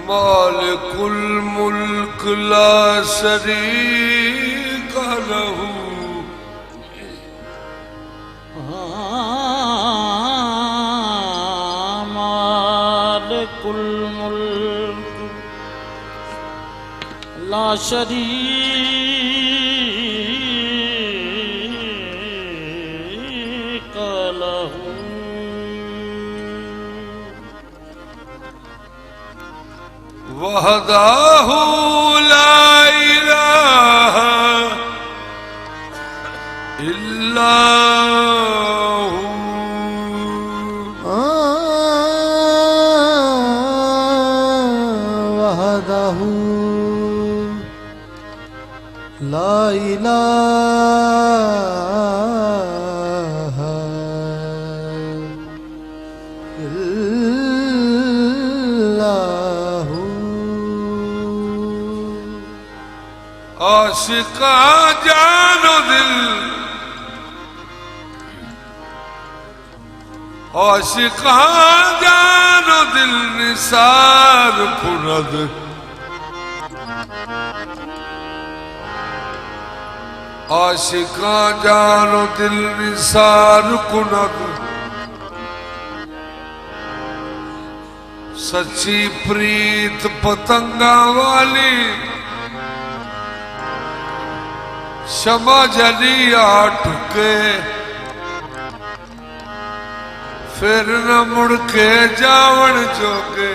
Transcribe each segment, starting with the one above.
مالك الملك لا شريك له مالك الملك لا شريك له وحده لا إله إلا هو وحده لا إله إلا هو आशिका जानो दिल आशिका जानो दिल निसार कुनद आशिका जानो दिल निसार कुनद सच्ची प्रीत पतंगा वाली क्षमा जलिया टुके फिर न मुड़ के जावण जोगे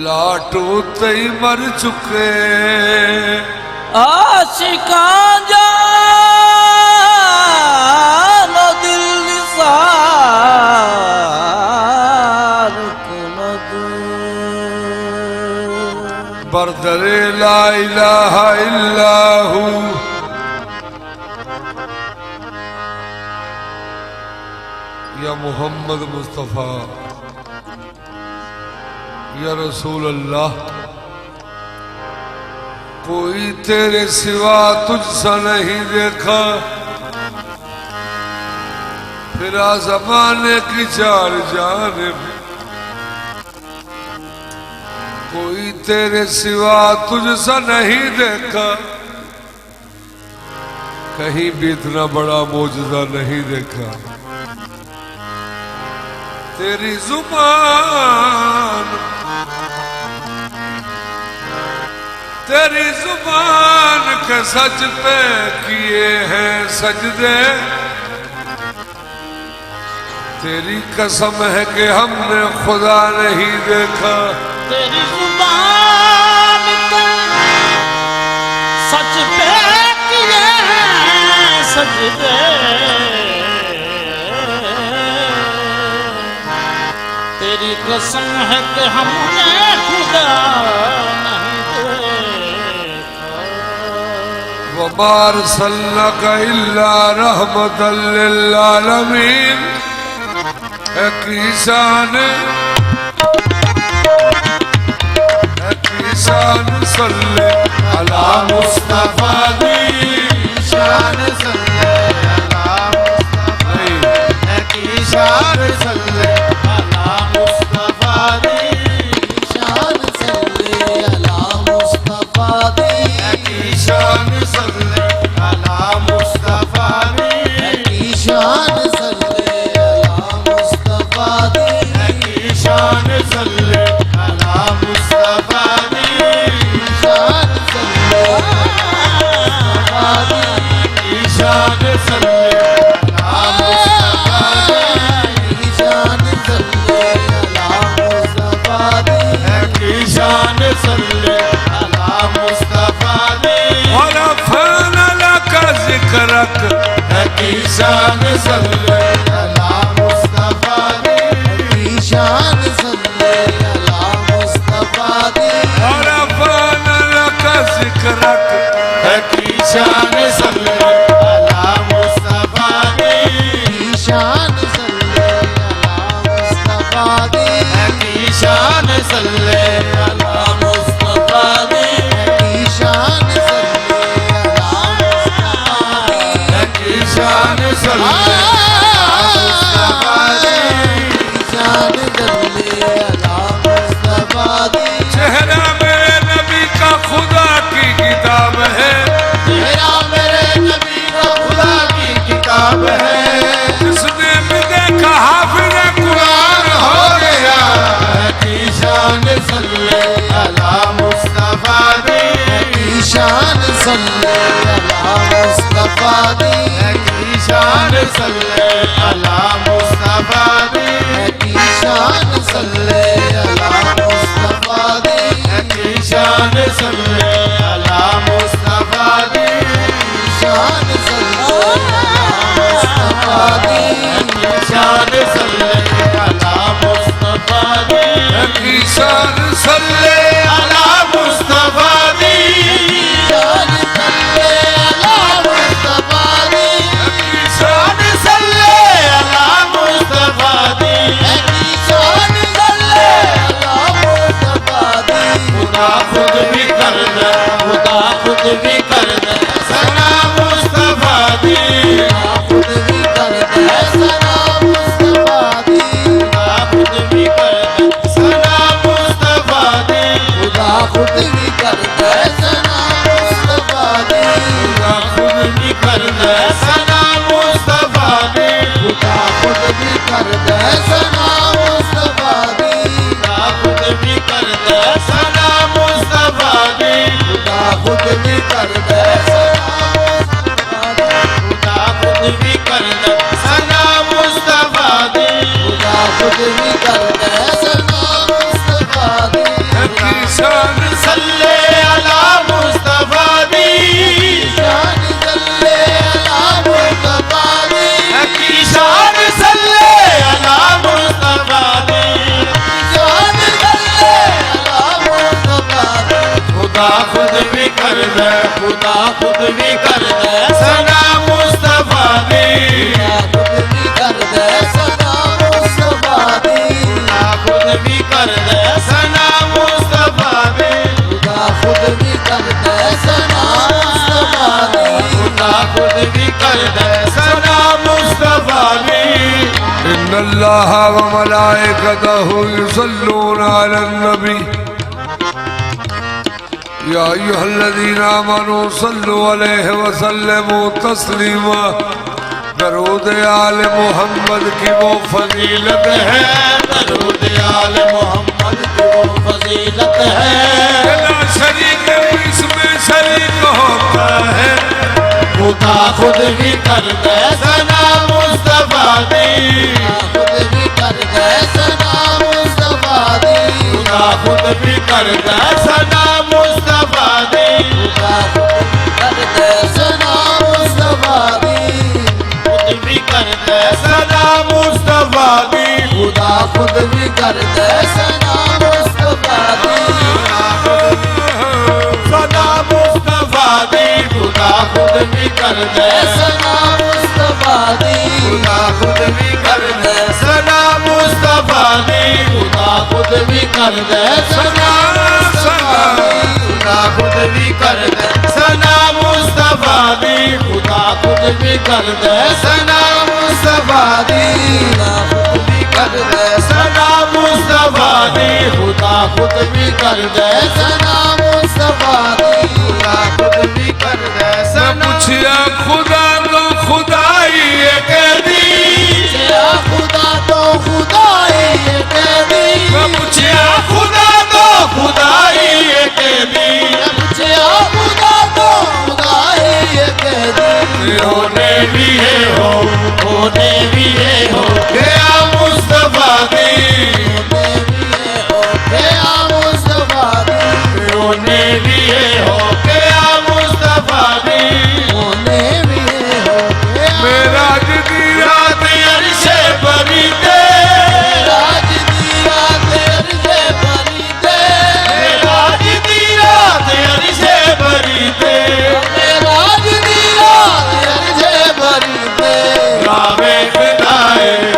लाटू तई मर चुके आशिका जानो दिल निसार कुनद बरदरे ला इलाहा इल्ला हू या मोहम्मद मुस्तफा या रसूल अल्लाह कोई तेरे सिवा तुझसा नहीं देखा फिरा जमाने की चार जानिब कोई तेरे सिवा तुझसा नहीं देखा कहीं भी इतना बड़ा मौजूदा नहीं देखा तेरी जुबान के सच पे किए हैं सजदे तेरी कसम है कि हमने खुदा नहीं देखा तेरी जुबान पे सच पे किए हैं सजदे तेरी कसम है कि हमने खुदा नहीं देखा वमा अरसलनाका इल्ला रहमतल लिल आलमीन किसान सल्ले अला मुस्तफा दी शान सल्ले अला मुस्तफा की शान सल्ले अला मुस्तफा दी शान सल्ले अला मुस्तफा दी की शान सल्ले अला मुस्तफा दी की शान सल्ले अला मुस्तफा दी की शान सल्ले अला मुस्तफा दी शान सल्ले सल्ले अला मुस्तफा दी की शान सल्ले अला मुस्तफा दी की शान सल्ले अला मुस्तफा दी शान सल्ले अला मुस्तफा दी शान सल्ले अला मुस्तफा दी की शान सल्ले अला मुस्तफा दी शान सल्ले अला मुस्तफा दी शान सल्ले अला मुस्तफा दी शान सल्ले अला मुस्तफा दी खुदा खुद भी कर दे खुदा खुद भी कर दे सना मुस्तफा दी खुद भी कर दे सना मुस्तफा दी खुद भी कर दे सना मुस्तफा दी खुदा खुद भी कर दे सना मुस्तफा दी खुदा खुद भी कर दे सना मुस्तफा दी खुदा खुद भी कर दे सना मुस्तफा दी खुदा खुद भी कर दे सना मुस्तफा दी खुदा खुद भी कर दे सना खुदा खुद भी कर दे सना मुस्तफा दी खुदा खुद भी कर दे सना मुस्तफा दी की शान सल्ले अला मुस्तफा दी शान सल्ले अला मुस्तफा दी की शान सल्ले अला मुस्तफा दी शान सल्ले अला मुस्तफा दी खुदा खुद भी कर दे खुदा खुद भी कर दे सना मुस्तफा दी खुद भी कर दे सना मुस्तफा दी खुद भी कर दे सना मुस्तफा दी खुदा खुद भी कर दे सना मुस्तफा दी खुदा खुद भी कर दे सना मुस्तफा दी إن الله وملائكته يصلون على النبي يا أيها الذين آمنوا صلوا عليه وسلموا تسليما درود آل محمد کی وہ فضیلت ہے درود آل محمد کی وہ فضیلت ہے لا شریک اس میں شریک ہوتا ہے خدا خود بھی کر دے سنا مصطفیٰ دی خود بھی کر دے سنا مصطفیٰ دی خدا خود بھی کر دے سنا مصطفیٰ دی خدا خود بھی کر دے سنا مصطفیٰ دی خود بھی کر دے سنا مصطفیٰ دی خدا خود بھی کر دے سنا مصطفیٰ دی سنا مصطفیٰ دی خدا خود بھی کر دے سنا مصطفیٰ دی خدا خود بھی کر دے سنا مصطفیٰ دی خدا خود بھی کر دے سنا مصطفیٰ دی خدا خود بھی کر دے سنا مصطفیٰ دی خدا خود بھی کر دے سنا مصطفیٰ دی خدا خود بھی کر دے سنا مصطفیٰ دی خدا خود بھی کر دے سنا مصطفیٰ دی خدا خود بھی کر دے سنا پوچھیا خدا تو خدائی کہہ دی پوچھیا خدا تو خدائی کہہ دی پوچھیا خدا تو خدائی کہہ دی پوچھیا خدا تو خدائی کہہ دی ہونے بھی ہے ہونے بھی ہے ہو گیا مصطفیٰ دی ہونے بھی ہے ہو گیا مصطفیٰ دی ہونے بھی ہے ہو گیا مصطفیٰ دی ہونے بھی ہے ہو گیا میراج دی رات عرش بری دے راج دی رات عرش بری دے راج دی رات عرش بری دے راج دی رات عرش بری دے راوے خدائے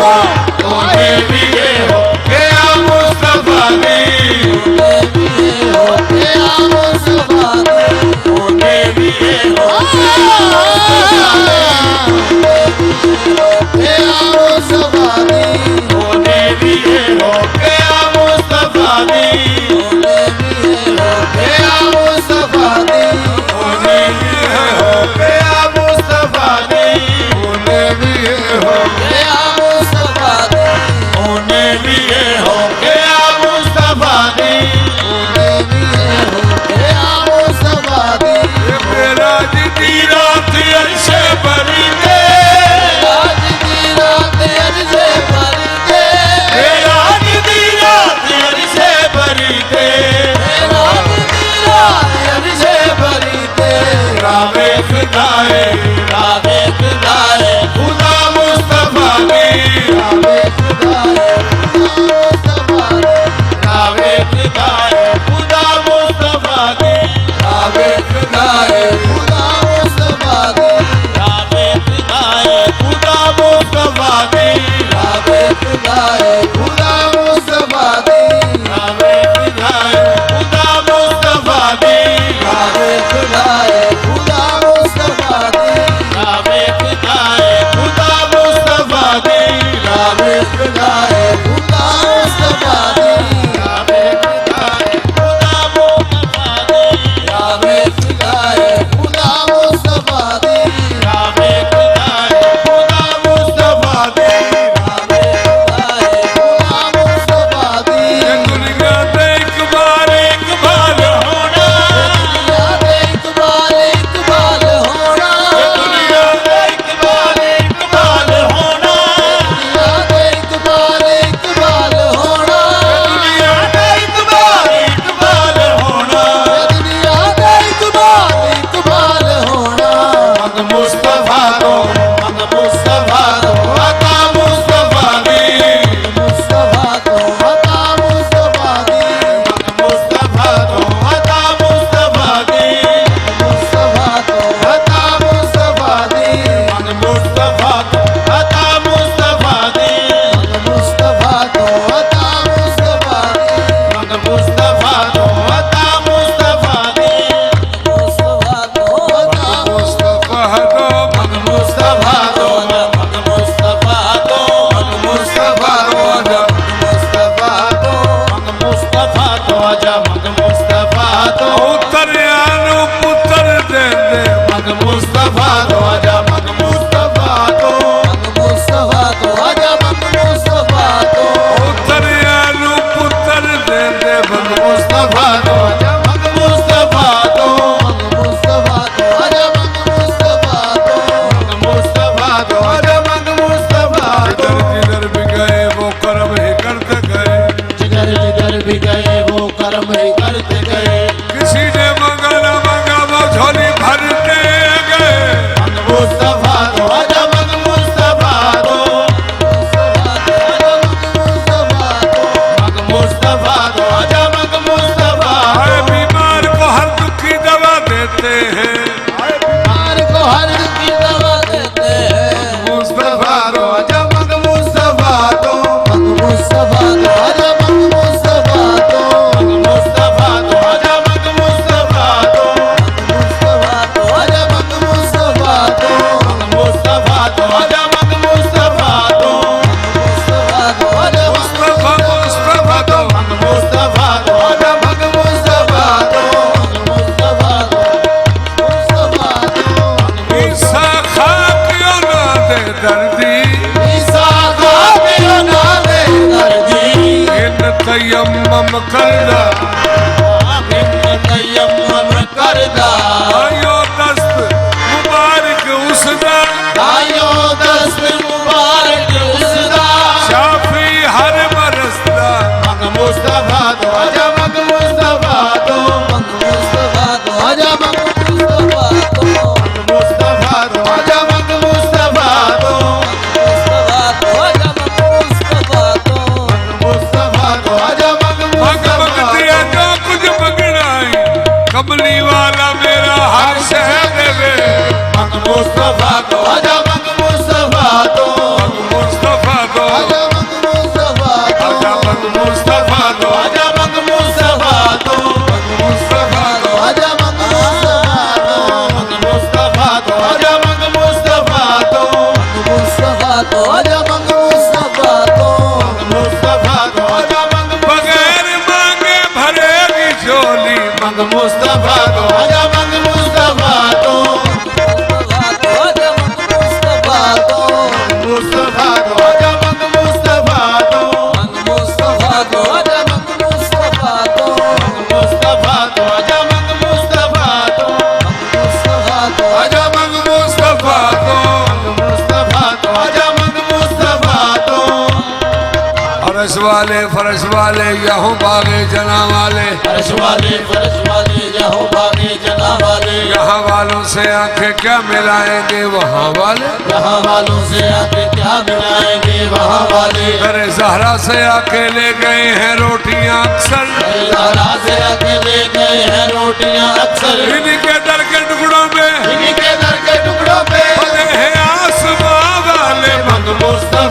हो ओने भी ये हो के आ मुस्तफा दी ओने भी ये हो के आ मुस्तफा दी ओने भी ये हो के आ मुस्तफा दी ओने भी ये हो के आ मुस्तफा दी ओने भी ये हो के आ मुस्तफा दी ओने भी ये हो के आ मुस्तफा दी ओने भी ये हो के आ मुस्तफा दी ओने भी ये हो के आ मुस्तफा दी ओने भी ये हो के आ मुस्तफा दी मेरा दी रात अर्शे भरी दे आज दी रात अर्शे भरी दे मेरा दी रात अर्शे भरी दे मेरा दी रात अर्शे भरी दे रावे खुदाए खुदा मुस्तफा दी रावे खुदाए रावे खुदाए खुदा मुस्तफा दी रावे खुदाए खुदा मुस्तफा दी रावे खुदाए खुदा मुस्तफा दी रावे खुदाए खुदा मुस्तफा दी रावे खुदाए खुदा मुस्तफा दी रावे खुदाए खुदा मुस्तफा दी रावे खुदाए खुदा मुस्तफा दी रावे खुदाए खुदा मुस्तफा दी रावे खुदाए खुदा मुस्तफा दी रावे खुदाए खुदा मुस्तफा दी रावे खुदाए खुदा मुस्तफा दी रावे खुदाए खुदा मुस्तफा दी दुनिया दे इकबाल इकबाल होना दुनिया दे इकबाल इकबाल होना दुनिया दे इकबाल इकबाल होना दुनिया दे इकबाल इकबाल होना दुनिया दे इकबाल इकबाल होना दुनिया दे इकबाल इकबाल होना मग मुस्तफा दो अता मुस्तफा दी मुस्तफा दो अता मुस्तफा दी मग मुस्तफा दो अता मुस्तफा दी मुस्तफा दो अता मुस्तफा दी मग मुस्तफा दो अता मुस्तफा दी मग मुस्तफा दो अता मुस्तफा दी मग मुस्तफा दो अता मुस्तफा दी मुस्तफा दो अता मुस्तफा दो मग मुस्तफा दो मग मुस्तफा दो मग मुस्तफा दो मुस्तफा दो मग मुस्तफा दो आजा मग मुस्तफा दो उतरियानु पुत्र दे दे मग मुस्तफा दो आजा मग मुस्तफा दो मग मुस्तफा दो आजा मग मुस्तफा दो उतरियानु पुत्र दे दे मग मुस्तफा दो आजा मग मुस्तफा दो मग मुस्तफा दो आजा मग मुस्तफा दो मग मुस्तफा दो आजा मग मुस्तफा दो जिधर भी गए वो कर्म ही करते गए जिधर जिधर भी गए वो कर्म ही करते गए किसी ने मांगा ना मांगा वो झोली भरते गए मग मुस्तफा दो आजा मग मुस्तफा दो मग मुस्तफा दो आजा मग मुस्तफा हर बीमार को हर दुखी दवा देते हैं बीमार को हर की दवा देते हैं मुस्तफा दो आजा मग मुस्तफा दो मग मुस्तफा दो आजा मग मुस्तफा दो मग मुस्तफा दो आजा मग मुस्तफा दो मुस्तफा दो आजा मग मुस्तफा दो मग मुस्तफा दो आजा मग मुस्तफा दो मुस्तफा दो आजा मुस्तफा मुस्तफा दो मग मुस्तफा दो आजा मग मुस्तफा दो मग मुस्तफा दो मुस्तफा दो ईसा खा क्यों ना दे दर्दी ईसा का मेरा नाम है दर्दी इन तयम्मम करदा इन तयम्मुम करदा आयो दस्त मुबारक उसदा आयो दस्त मुबारक उसदा शाफी हर बरसदा मग मुस्तफा दो आजा मग मुस्तफा दो मग मुस्तफा दो आजा मग मुस्तफा दो मग मुस्तफा दो आजा मग मुस्तफा दो मुस्तफा दो आजा मग मुस्तफा दो मग मुस्तफा दो आजा मग मग मुस्तफा मग फरश वाले यहों बागे जना वाले, फरश वाले यहों बागे जना वाले, यहाँ वालों से आंखें क्या मिलाएंगे वहाँ वाले, यहाँ वालों से आंखें क्या मिलाएंगे वहाँ वाले, अरे ज़हरा से आके ले गए हैं रोटियां अक्सर, ज़हरा से आके ले गए हैं रोटियां अक्सर, इन्हीं के दर के टुकड़ों पे इन्हीं के दर के टुकड़ों पे बने हैं आसमां वाले, मुस्तफा